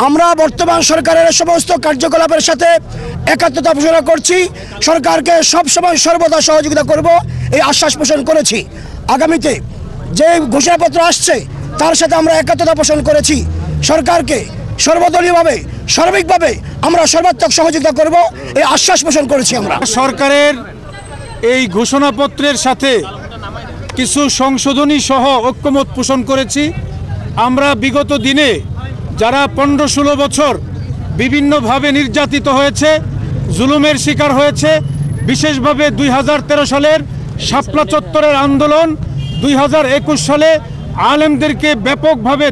আমরা বর্তমান সরকারের সমস্ত কার্যকলাপের সাথে একাত্মতা ঘোষণা করছি, সরকারকে সবসময় সর্বদা সহযোগিতা করব এই আশ্বাস পোষণ করেছি। আগামীতে যে ঘোষণাপত্র আসছে তার সাথে আমরা একাত্মতা পোষণ করেছি। সরকারকে সর্বদলীয়ভাবে সার্বিকভাবে আমরা সর্বাত্মক সহযোগিতা করব এই আশ্বাস পোষণ করেছি। আমরা সরকারের এই ঘোষণাপত্রের সাথে কিছু সংশোধনী সহ ঐক্যমত পোষণ করেছি। আমরা বিগত দিনে যারা 15-16 বছর বিভিন্নভাবে নির্যাতিত হয়েছে, জুলুমের শিকার হয়েছে, বিশেষভাবে 2013 সালের শাপলা চত্বরের আন্দোলন, 2021 সালে আলেমদেরকে ব্যাপকভাবে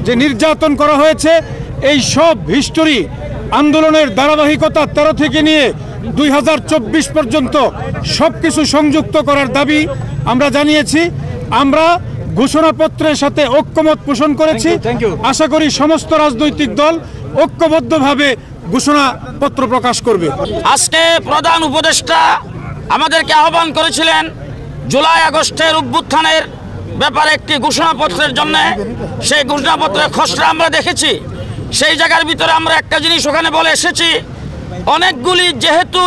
যে নির্যাতন করা হয়েছে, এই সব হিস্টোরি আন্দোলনের ধারাবাহিকতা 13 থেকে নিয়ে 2024 পর্যন্ত সব কিছু সংযুক্ত করার দাবি আমরা জানিয়েছি। আমরা ঘোষণাপত্রের সাথে ঐক্যমত পোষণ করেছি। আশা করি সমস্ত রাজনৈতিক দল ঐক্যবদ্ধভাবে ঘোষণাপত্র প্রকাশ করবে। আজকে প্রধান উপদেষ্টা আমাদেরকে আহ্বান করেছিলেন জুলাই আগস্টের অভ্যুত্থানের ব্যাপারে একটি ঘোষণাপত্রের জন্য। সেই ঘোষণাপত্রের খসড়া আমরা দেখেছি। সেই জায়গার ভিতরে আমরা একটা জিনিস ওখানে বলে এসেছি, অনেকগুলি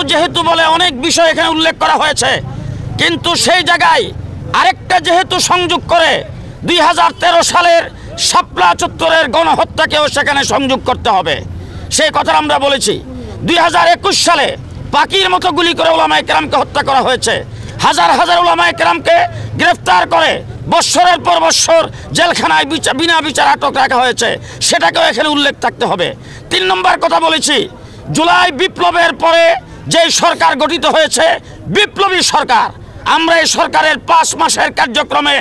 যেহেতু বলে অনেক বিষয় এখানে উল্লেখ করা হয়েছে, কিন্তু সেই জায়গায় আরেকটা যেহেতু সংযোগ করে 2013 সালের শাপলা চত্বরের গণহত্যাকেও সেখানে সংযোগ করতে হবে, সেই কথা আমরা বলেছি। 2021 সালে পাখির মতো গুলি করে উলামায়ে কেরামকে হত্যা করা হয়েছে। হাজার হাজার উলামায়ে কেরামকে গ্রেফতার করে বৎসরের পর বৎসর জেলখানায় বিনা বিচার আটক রাখা হয়েছে, সেটাকেও এখানে উল্লেখ থাকতে হবে। 3 নম্বর কথা বলেছি, জুলাই বিপ্লবের পরে যে সরকার গঠিত হয়েছে বিপ্লবী সরকার, আমরা এই সরকারের 5 মাসের কার্যক্রমে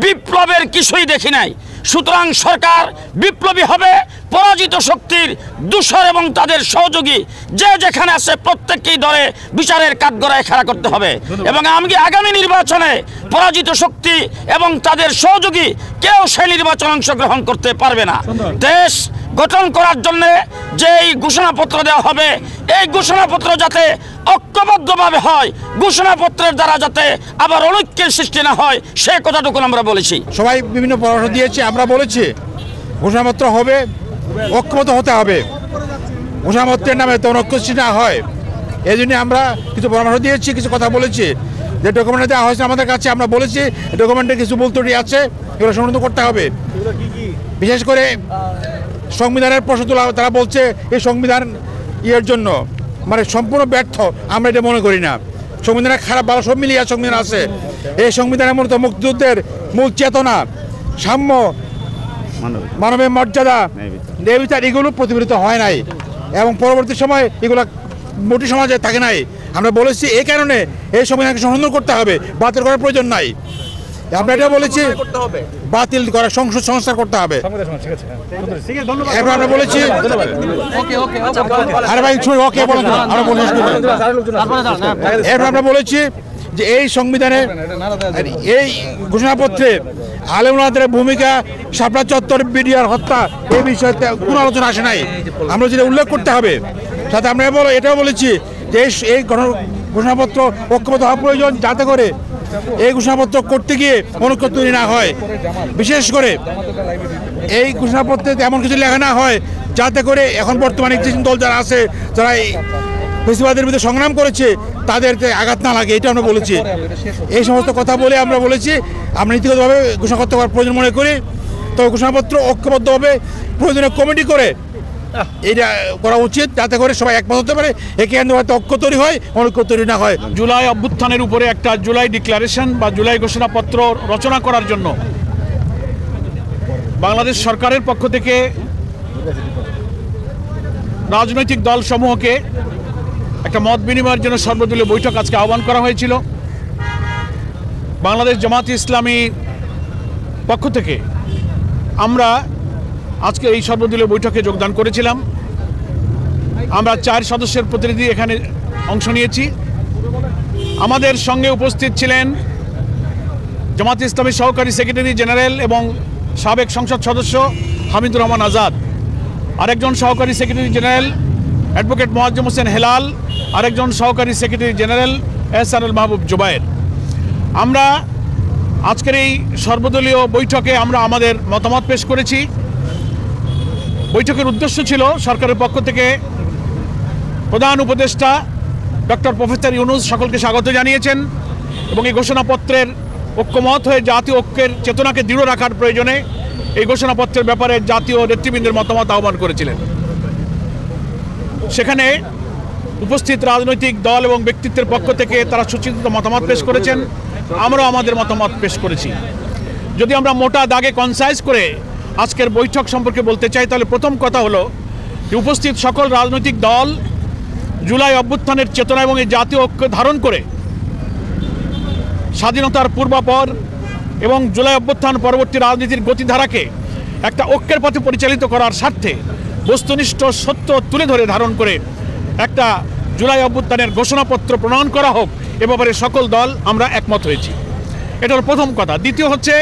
বিপ্লবের কিছুই দেখি নাই। সুতরাং সরকার বিপ্লবী হবে, পরাজিত শক্তির দূষর এবং তাদের সহযোগী যে যেখানে আছে প্রত্যেককেই ধরে বিচারের কাঠগড়ায় খাড়া করতে হবে। এবং আগামী নির্বাচনে পরাজিত শক্তি এবং তাদের সহযোগী কেউ সেই নির্বাচনে অংশগ্রহণ করতে পারবে না। দেশ গঠন করার জন্য যে এই ঘোষণাপত্র দেওয়া হবে, এই ঘোষণাপত্র যাতে ঐক্যবদ্ধভাবে হয়, ঘোষণাপত্রের দ্বারা যাতে আবার অনৈক্যের সৃষ্টি না হয়, সেই কথাটুকু আমরা বলেছি। সবাই বিভিন্ন পরামর্শ দিয়েছে, আমরা বলেছি ঘোষণাপত্র হবে, ঐক্যবদ্ধ হতে হবে। ঘোষণাপত্রের নামে তো ঐক্য সৃষ্টি না হয়, এই জন্য আমরা কিছু পরামর্শ দিয়েছি, কিছু কথা বলেছি। যে ডকুমেন্ট দেওয়া হয়েছে আমাদের কাছে, আমরা বলেছি ডকুমেন্টে কিছু ভুল ত্রুটি আছে, এগুলো সংশোধন করতে হবে। বিশেষ করে সংবিধানের প্রশ্ন তোলা, তারা বলছে এই সংবিধান ইয়ের জন্য মানে সম্পূর্ণ ব্যর্থ। আমরা এটা মনে করি না। সংবিধানে খারাপ ভালো সব মিলিয়ে সংবিধান আছে। এই সংবিধানের মূলত মুক্তিযুদ্ধের মূল চেতনা, সাম্য, মানবের মর্যাদা, ন্যায়বিচার এগুলো প্রতিফলিত হয় নাই এবং পরবর্তী সময় এগুলো মোটি সমাজে থাকে নাই। আমরা বলেছি এই কারণে এই সংবিধানকে সংশোধন করতে হবে, বাতিল করার প্রয়োজন নাই। আমরা এটা বলেছি বাতিল করা, সংস্কার করতে হবে। এরপর আমরা বলেছি এরপর আমরা বলেছি যে এই সংবিধানে এই ঘোষণাপত্রে আলেমুলামাদের ভূমিকা, শাপলা চত্বর বিডিআর হত্যা, এই বিষয়ে কোনো আলোচনা আসে নাই। আমরা যেটা উল্লেখ করতে হবে, সাথে আমরা এটাও বলেছি যে এই ঘোষণাপত্র ঐক্যবদ্ধ হওয়া প্রয়োজন, যাতে করে এই ঘোষণাপত্র করতে গিয়ে অনৈক্য তৈরি না হয়। বিশেষ করে এই ঘোষণাপত্রে এমন কিছু লেখা না হয় যাতে করে এখন বর্তমানে যে দল যারা আছে, যারা এই ফেসিবাদের বিরুদ্ধে সংগ্রাম করেছে, তাদেরকে আঘাত না লাগে, এটা আমরা বলেছি। এই সমস্ত কথা বলে আমরা বলেছি আমরা নীতিগতভাবে ঘোষণা করতে পারার প্রয়োজন মনে করি। তবে ঘোষণাপত্র ঐক্যবদ্ধভাবে প্রয়োজনীয় কমিটি করে এটা করা উচিত, যাতে করে সবাই একমত হতে পারে, একে হয়তো ঐক্য তৈরি হয়, অনৈক্য তৈরি না হয়। জুলাই অভ্যুত্থানের উপরে একটা জুলাই ডিক্লারেশন বা জুলাই ঘোষণাপত্র রচনা করার জন্য বাংলাদেশ সরকারের পক্ষ থেকে রাজনৈতিক দলসমূহকে একটা মত বিনিময়ের জন্য সর্বদলীয় বৈঠক আজকে আহ্বান করা হয়েছিল। বাংলাদেশ জামায়াতে ইসলামী পক্ষ থেকে আমরা আজকে এই সর্বদলীয় বৈঠকে যোগদান করেছিলাম। আমরা 4 সদস্যের প্রতিনিধি এখানে অংশ নিয়েছি। আমাদের সঙ্গে উপস্থিত ছিলেন জামায়াতে ইসলামী সহকারী সেক্রেটারি জেনারেল এবং সাবেক সংসদ সদস্য হামিদুর রহমান আজাদ, আরেকজন সহকারী secretary general advocate Moazzem Hossain Helal, আরেকজন সহকারী সেক্রেটারি জেনারেল এহসানুল মাহবুব জুবায়ের। আমরা আজকের এই সর্বদলীয় বৈঠকে আমরা আমাদের মতামত পেশ করেছি। বৈঠকের উদ্দেশ্য ছিল সরকারের পক্ষ থেকে প্রধান উপদেষ্টা ডক্টর প্রফেসর ইউনূস সকলকে স্বাগত জানিয়েছেন এবং এই ঘোষণাপত্রের ঐক্যমত হয়ে জাতীয় ঐক্যের চেতনাকে দৃঢ় রাখার প্রয়োজনে এই ঘোষণাপত্রের ব্যাপারে জাতীয় নেতৃবৃন্দের মতামত আহ্বান করেছিলেন। সেখানে উপস্থিত রাজনৈতিক দল এবং ব্যক্তিত্বের পক্ষ থেকে তারা সুচিন্তিত মতামত পেশ করেছেন, আমরাও আমাদের মতামত পেশ করেছি। যদি আমরা মোটা দাগে কনসাইজ করে আজকের বৈঠক সম্পর্কে বলতে চাই, তাহলে প্রথম কথা হলো যে উপস্থিত সকল রাজনৈতিক দল জুলাই অভ্যুত্থানের চেতনা এবং এই জাতীয় ঐক্য ধারণ করে স্বাধীনতার পূর্বাপর এবং জুলাই অভ্যুত্থান পরবর্তী রাজনীতির গতিধারাকে একটা ঐক্যের পথে পরিচালিত করার স্বার্থে বস্তুনিষ্ঠ সত্য তুলে ধরে ধারণ করে একটা জুলাই অভ্যুত্থানের ঘোষণাপত্র প্রণয়ন করা হোক, এ ব্যাপারে সকল দল আমরা একমত হয়েছি। এটা হলো প্রথম কথা। দ্বিতীয় হচ্ছে,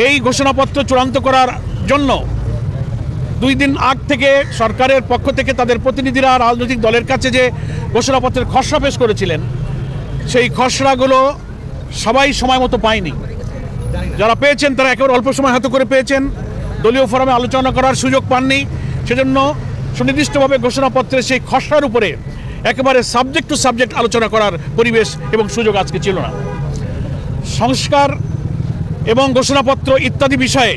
এই ঘোষণাপত্র চূড়ান্ত করার জন্য 2 দিন আগ থেকে সরকারের পক্ষ থেকে তাদের প্রতিনিধিরা রাজনৈতিক দলের কাছে যে ঘোষণাপত্রের খসড়া পেশ করেছিলেন, সেই খসড়াগুলো সবাই সময় মতো পায়নি। যারা পেয়েছেন তারা একেবারে অল্প সময় হাতে করে পেয়েছেন, দলীয় ফোরামে আলোচনা করার সুযোগ পাননি। সেজন্য সুনির্দিষ্টভাবে ঘোষণাপত্রের সেই খসড়ার উপরে একেবারে সাবজেক্ট টু সাবজেক্ট আলোচনা করার পরিবেশ এবং সুযোগ আজকে ছিল না। সংস্কার এবং ঘোষণাপত্র ইত্যাদি বিষয়ে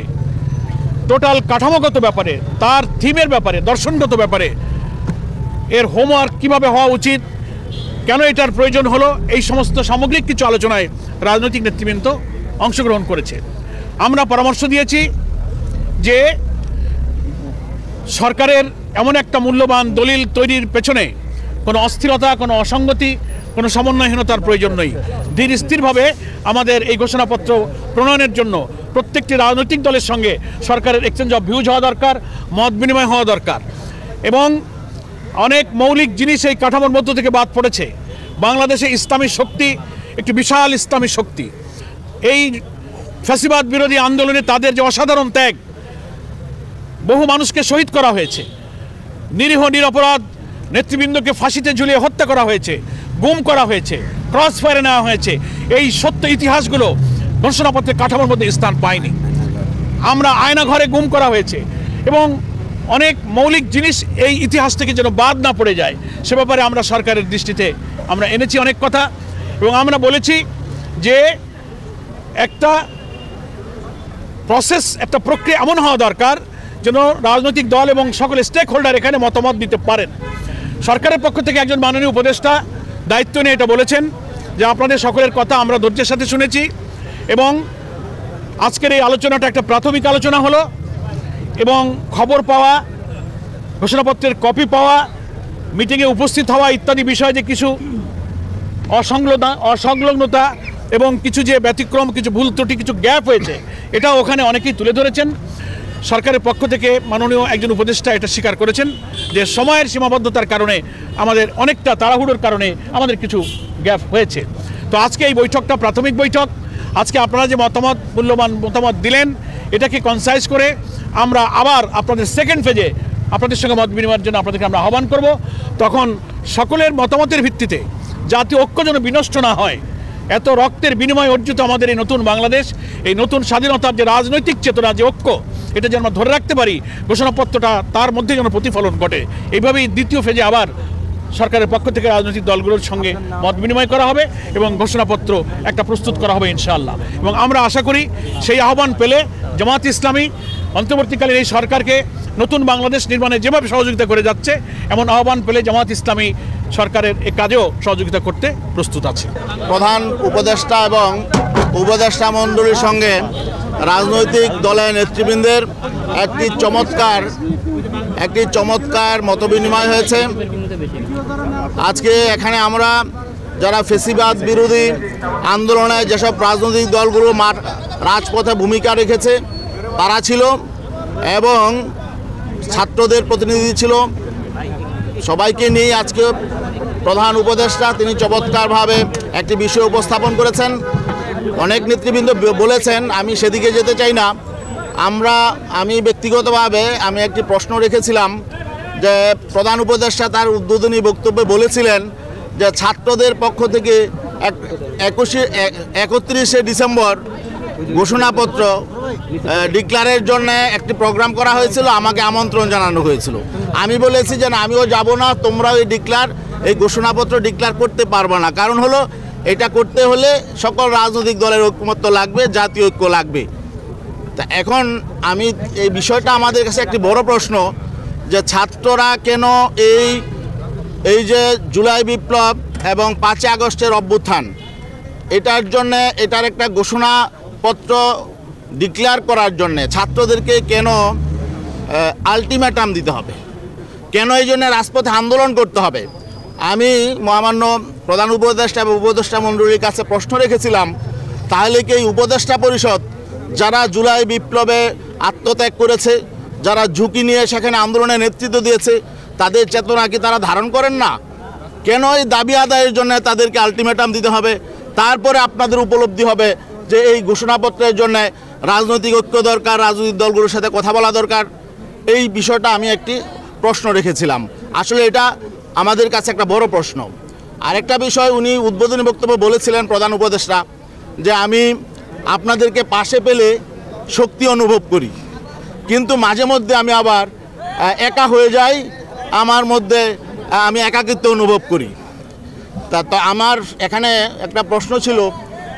টোটাল কাঠামোগত ব্যাপারে, তার থিমের ব্যাপারে, দর্শনগত ব্যাপারে এর হোমওয়ার্ক কীভাবে হওয়া উচিত, কেন এটার প্রয়োজন হলো, এই সমস্ত সামগ্রিক কিছু আলোচনায় রাজনৈতিক নেতৃবৃন্দ অংশগ্রহণ করেছে। আমরা পরামর্শ দিয়েছি যে সরকারের এমন একটা মূল্যবান দলিল তৈরির পেছনে কোনো অস্থিরতা, কোনো অসঙ্গতি, কোনো সমন্বয়হীনতার প্রয়োজন নেই। ধীর স্থিরভাবে আমাদের এই ঘোষণাপত্র প্রণয়নের জন্য প্রত্যেকটি রাজনৈতিক দলের সঙ্গে সরকারের এক্সচেঞ্জ অফ ভিউজ হওয়া দরকার, মত বিনিময় হওয়া দরকার। এবং অনেক মৌলিক জিনিস এই কাঠামোর মধ্য থেকে বাদ পড়েছে। বাংলাদেশে ইসলামী শক্তি একটি বিশাল ইসলামী শক্তি। এই ফ্যাসিবাদ বিরোধী আন্দোলনে তাদের যে অসাধারণ ত্যাগ, বহু মানুষকে শহীদ করা হয়েছে, নিরীহ নিরপরাধ নেতৃবৃন্দকে ফাঁসিতে ঝুলিয়ে হত্যা করা হয়েছে, গুম করা হয়েছে, ক্রস ফায়ারে নেওয়া হয়েছে। এই সত্য ইতিহাসগুলো ঘোষণাপত্রের কাঠামোর মধ্যে স্থান পায়নি। আমরা আয়নাঘরে গুম করা হয়েছে এবং অনেক মৌলিক জিনিস এই ইতিহাস থেকে যেন বাদ না পড়ে যায়, সে ব্যাপারে আমরা সরকারের দৃষ্টিতে আমরা এনেছি অনেক কথা। এবং আমরা বলেছি যে একটা প্রসেস, একটা প্রক্রিয়া এমন হওয়া দরকার যেন রাজনৈতিক দল এবং সকল স্টেক হোল্ডার এখানে মতামত দিতে পারেন। সরকারের পক্ষ থেকে একজন মাননীয় উপদেষ্টা দায়িত্ব নিয়ে এটা বলেছেন যে আপনাদের সকলের কথা আমরা ধৈর্যের সাথে শুনেছি এবং আজকের এই আলোচনাটা একটা প্রাথমিক আলোচনা হলো এবং খবর পাওয়া, ঘোষণাপত্রের কপি পাওয়া, মিটিংয়ে উপস্থিত হওয়া ইত্যাদি বিষয়ে যে কিছু অসংলগ্নতা এবং কিছু যে ব্যতিক্রম, কিছু ভুল ত্রুটি, কিছু গ্যাপ হয়েছে, এটা ওখানে অনেকেই তুলে ধরেছেন। সরকারের পক্ষ থেকে মাননীয় একজন উপদেষ্টা এটা স্বীকার করেছেন যে সময়ের সীমাবদ্ধতার কারণে, আমাদের অনেকটা তাড়াহুড়োর কারণে আমাদের কিছু গ্যাপ হয়েছে। তো আজকে এই বৈঠকটা প্রাথমিক বৈঠক। আজকে আপনারা যে মূল্যবান মতামত দিলেন, এটাকে কনসাইজ করে আমরা আবার আপনাদের সেকেন্ড ফেজে আপনাদের সঙ্গে মত বিনিময়ের জন্য আপনাদেরকে আমরা আহ্বান করব। তখন সকলের মতামতের ভিত্তিতে জাতীয় ঐক্য যেন বিনষ্ট না হয়, এত রক্তের বিনিময়ে অর্জিত আমাদের এই নতুন বাংলাদেশ, এই নতুন স্বাধীনতার যে রাজনৈতিক চেতনা, যে ঐক্য, এটা যেন আমরা ধরে রাখতে পারি, ঘোষণাপত্রটা তার মধ্যে যেন প্রতিফলন ঘটে। এইভাবেই দ্বিতীয় ফেজে আবার সরকারের পক্ষ থেকে রাজনৈতিক দলগুলোর সঙ্গে মত বিনিময় করা হবে এবং ঘোষণাপত্র একটা প্রস্তুত করা হবে ইনশাআল্লাহ। এবং আমরা আশা করি সেই আহ্বান পেলে জামাত ইসলামী অন্তর্বর্তীকালীন এই সরকারকে নতুন বাংলাদেশ নির্মাণে যেভাবে সহযোগিতা করে যাচ্ছে, এমন আহ্বান পেলে জামাত ইসলামী সরকারের এই কাজেও সহযোগিতা করতে প্রস্তুত আছে। প্রধান উপদেষ্টা এবং উপদেষ্টা মণ্ডলীর সঙ্গে রাজনৈতিক দলের নেতৃবৃন্দের একটি চমৎকার মতবিনিময় হয়েছে। আজকে এখানে আমরা যারা ফেসিবাদ বিরোধী আন্দোলনে যেসব রাজনৈতিক দলগুলো রাজপথে ভূমিকা রেখেছে তারা ছিল এবং ছাত্রদের প্রতিনিধি ছিল, সবাইকে নিয়ে আজকে প্রধান উপদেষ্টা তিনি চমৎকারভাবে একটি বিষয় উপস্থাপন করেছেন। অনেক নেতৃবৃন্দ বলেছেন, আমি সেদিকে যেতে চাই না। আমি ব্যক্তিগতভাবে আমি একটি প্রশ্ন রেখেছিলাম যে প্রধান উপদেষ্টা তার উদ্বোধনী বক্তব্যে বলেছিলেন যে ছাত্রদের পক্ষ থেকে 31শে ডিসেম্বর ঘোষণাপত্র ডিক্লারের জন্য একটি প্রোগ্রাম করা হয়েছিল, আমাকে আমন্ত্রণ জানানো হয়েছিল। আমি বলেছি যে না, আমিও যাব না, তোমরাও এই ঘোষণাপত্র ডিক্লার করতে পারবে না। কারণ হলো এটা করতে হলে সকল রাজনৈতিক দলের ঐক্যমত্য লাগবে, জাতীয় ঐক্য লাগবে। তা এখন এই বিষয়টা আমাদের কাছে একটি বড় প্রশ্ন যে ছাত্ররা কেন এই যে জুলাই বিপ্লব এবং 5 আগস্টের অভ্যুত্থান এটার একটা ঘোষণাপত্র ডিক্লেয়ার করার জন্যে ছাত্রদেরকে কেন আলটিমেটাম দিতে হবে, কেন এই জন্য রাজপথে আন্দোলন করতে হবে। আমি মহামান্য প্রধান উপদেষ্টা এবং উপদেষ্টা মণ্ডলীর কাছে প্রশ্ন রেখেছিলাম, তাহলে কি এই উপদেষ্টা পরিষদ যারা জুলাই বিপ্লবে আত্মত্যাগ করেছে, যারা ঝুঁকি নিয়ে সেখানে আন্দোলনে নেতৃত্ব দিয়েছে, তাদের চেতনা কি তারা ধারণ করেন না? কেন এই দাবি আদায়ের জন্য তাদেরকে আলটিমেটাম দিতে হবে? তারপরে আপনাদের উপলব্ধি হবে যে এই ঘোষণাপত্রের জন্য রাজনৈতিক ঐক্য দরকার, রাজনৈতিক দলগুলোর সাথে কথা বলা দরকার। এই বিষয়টা আমি একটি প্রশ্ন রেখেছিলাম। আসলে এটা আমাদের কাছে একটা বড় প্রশ্ন। আরেকটা বিষয়, উনি উদ্বোধনী বক্তব্য বলেছিলেন প্রধান উপদেষ্টা, যে আমি আপনাদেরকে পাশে পেলে শক্তি অনুভব করি, কিন্তু মাঝে মধ্যে আমি আবার একা হয়ে যাই, আমার মধ্যে আমি একাকিত্ব অনুভব করি। তো আমার এখানে একটা প্রশ্ন ছিল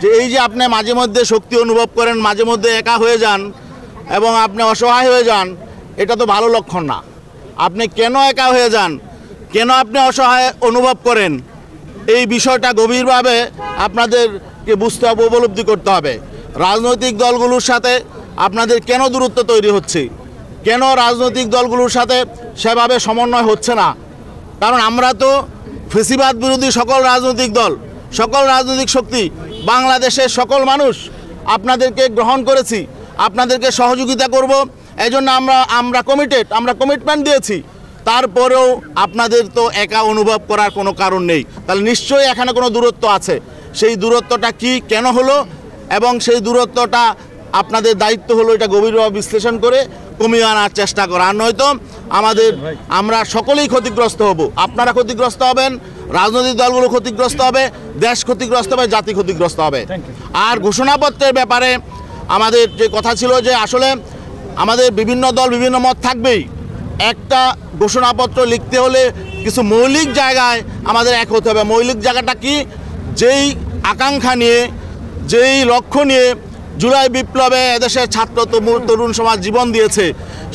যে এই যে আপনি মাঝে মধ্যে শক্তি অনুভব করেন, মাঝে মধ্যে একা হয়ে যান এবং আপনি অসহায় হয়ে যান, এটা তো ভালো লক্ষণ না। আপনি কেন একা হয়ে যান, কেন আপনি অসহায় অনুভব করেন, এই বিষয়টা গভীরভাবে আপনাদেরকে বুঝতে হবে, উপলব্ধি করতে হবে। রাজনৈতিক দলগুলোর সাথে আপনাদের কেন দূরত্ব তৈরি হচ্ছে, কেন রাজনৈতিক দলগুলোর সাথে সেভাবে সমন্বয় হচ্ছে না? কারণ আমরা তো ফেসিবাদ বিরোধী সকল রাজনৈতিক দল, সকল রাজনৈতিক শক্তি, বাংলাদেশের সকল মানুষ আপনাদেরকে গ্রহণ করেছি, আপনাদেরকে সহযোগিতা করব, এই জন্য আমরা কমিটমেন্ট দিয়েছি। তারপরেও আপনাদের তো একা অনুভব করার কোনো কারণ নেই। তাহলে নিশ্চয়ই এখানে কোনো দূরত্ব আছে। সেই দূরত্বটা কি, কেন হলো, এবং সেই দূরত্বটা আপনাদের দায়িত্ব হলো এটা গভীরভাবে বিশ্লেষণ করে কমিয়ে আনার চেষ্টা করা। আর নয়তো আমরা সকলেই ক্ষতিগ্রস্ত হব। আপনারা ক্ষতিগ্রস্ত হবেন, রাজনৈতিক দলগুলো ক্ষতিগ্রস্ত হবে, দেশ ক্ষতিগ্রস্ত হবে, জাতি ক্ষতিগ্রস্ত হবে। আর ঘোষণাপত্রের ব্যাপারে আমাদের যে কথা ছিল যে আসলে আমাদের বিভিন্ন দল বিভিন্ন মত থাকবেই। একটা ঘোষণাপত্র লিখতে হলে কিছু মৌলিক জায়গায় আমাদের এক হতে হবে। মৌলিক জায়গাটা কি? যেই আকাঙ্ক্ষা নিয়ে, যেই লক্ষ্য নিয়ে জুলাই বিপ্লবে এদেশের ছাত্র তরুণ সমাজ জীবন দিয়েছে,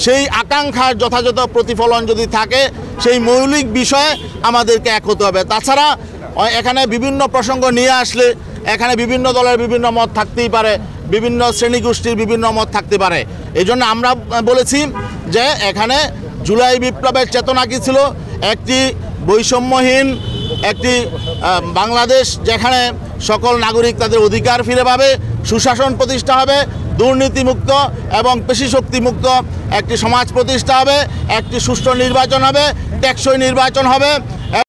সেই আকাঙ্ক্ষার যথাযথ প্রতিফলন যদি থাকে, সেই মৌলিক বিষয়ে আমাদেরকে এক হতে হবে। তাছাড়া এখানে বিভিন্ন প্রসঙ্গ নিয়ে আসলে এখানে বিভিন্ন দলের বিভিন্ন মত থাকতেই পারে, বিভিন্ন শ্রেণীগোষ্ঠীর বিভিন্ন মত থাকতে পারে। এই জন্য আমরা বলেছি যে এখানে জুলাই বিপ্লবের চেতনা কী ছিল? একটি বৈষম্যহীন একটি বাংলাদেশ, যেখানে সকল নাগরিক তাদের অধিকার ফিরে পাবে, সুশাসন প্রতিষ্ঠা হবে, দুর্নীতিমুক্ত এবং পেশিশক্তিমুক্ত একটি সমাজ প্রতিষ্ঠা হবে, একটি সুষ্ঠু নির্বাচন হবে, টেকসই নির্বাচন হবে।